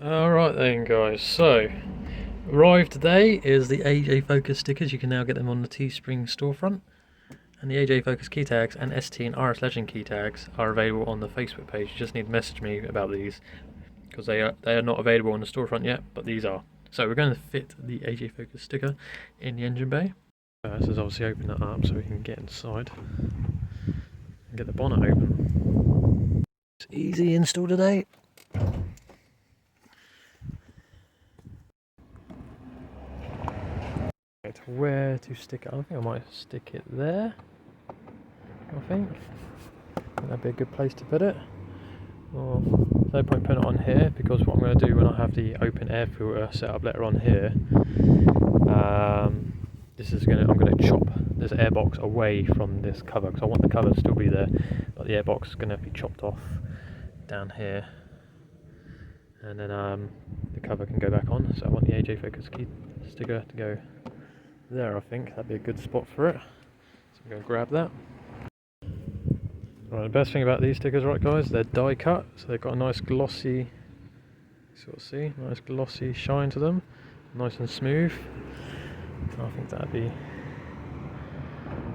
Alright then guys, so arrived today is the AJFocus stickers. You can now get them on the Teespring storefront, and the AJFocus key tags and ST and RS Legend key tags are available on the Facebook page. You just need to message me about these because they are not available on the storefront yet, but these are. So we're going to fit the AJFocus sticker in the engine bay. This is obviously open that up so we can get inside and get the bonnet open. It's easy install today. Where to stick it? I think I might stick it there. I think that'd be a good place to put it. Or there's no point putting it on here, because what I'm going to do when I have the open air filter set up later on here, I'm going to chop this airbox away from this cover, because I want the cover to still be there, but the airbox is going to be chopped off down here, and then the cover can go back on. So I want the AJFocus key sticker to go there. I think that'd be a good spot for it, so I'm going to grab that. Right, the best thing about these stickers, right guys, they're die cut, so they've got a nice glossy, nice glossy shine to them, nice and smooth. I think that'd be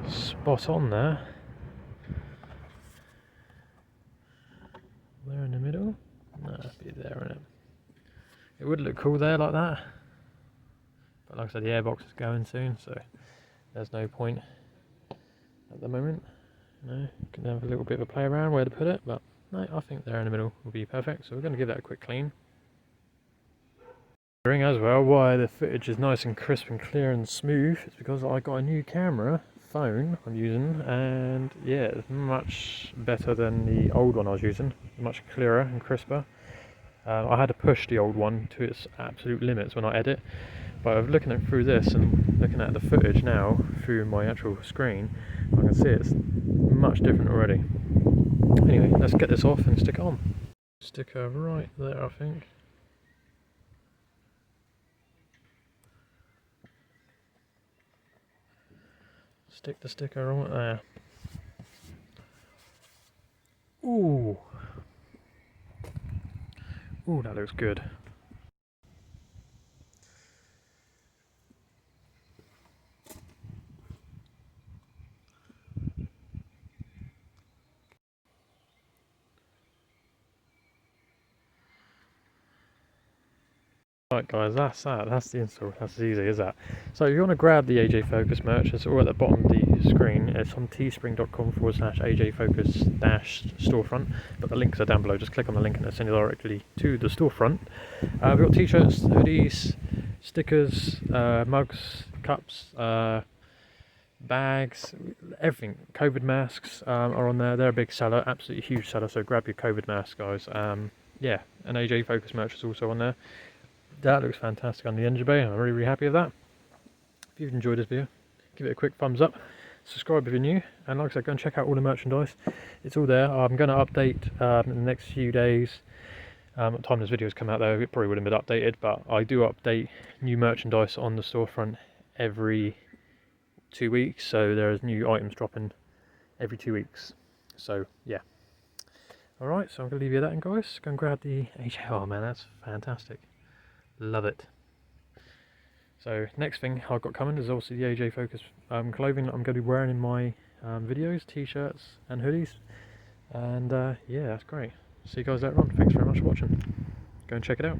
spot on there. There in the middle, no, that'd be there in it. It would look cool there like that, but like I said, the airbox is going soon, so there's no point at the moment. No, you can have a little bit of a play around where to put it, but no, I think there in the middle will be perfect. So we're going to give that a quick clean. As well, why the footage is nice and crisp and clear and smooth, it's because I got a new phone I'm using, and yeah, it's much better than the old one I was using, much clearer and crisper. I had to push the old one to its absolute limits when I edit, but looking at through this and looking at the footage now through my actual screen, I can see it's much different already. Anyway, let's get this off and stick it on. Sticker right there, I think. Stick the sticker right there. Ooh. Ooh, that looks good. Right guys, that's the install. That's as easy as that. So if you want to grab the AJFocus merch, it's all at the bottom of the screen. It's on teespring.com/AJFocus-storefront, but the links are down below. Just click on the link and it'll send you directly to the storefront. We've got t-shirts, hoodies, stickers, mugs, cups, bags, everything. COVID masks are on there. They're a big seller, absolutely huge seller, so grab your COVID mask, guys. Yeah, and AJFocus merch is also on there. That looks fantastic on the engine bay. I'm really happy with that. If you've enjoyed this video, give it a quick thumbs up, subscribe if you're new, and like I said, go and check out all the merchandise. It's all there. I'm going to update in the next few days. At the time this video's come out though, it probably wouldn't have been updated, but I do update new merchandise on the storefront every 2 weeks, so there's new items dropping every 2 weeks. So yeah. Alright, so I'm going to leave you that, and guys, go and grab the AJ. Oh man, that's fantastic. Love it. So next thing I've got coming is obviously the AJFocus clothing that I'm going to be wearing in my videos, t-shirts and hoodies, and yeah, that's great. See you guys later on. Thanks very much for watching. Go and check it out.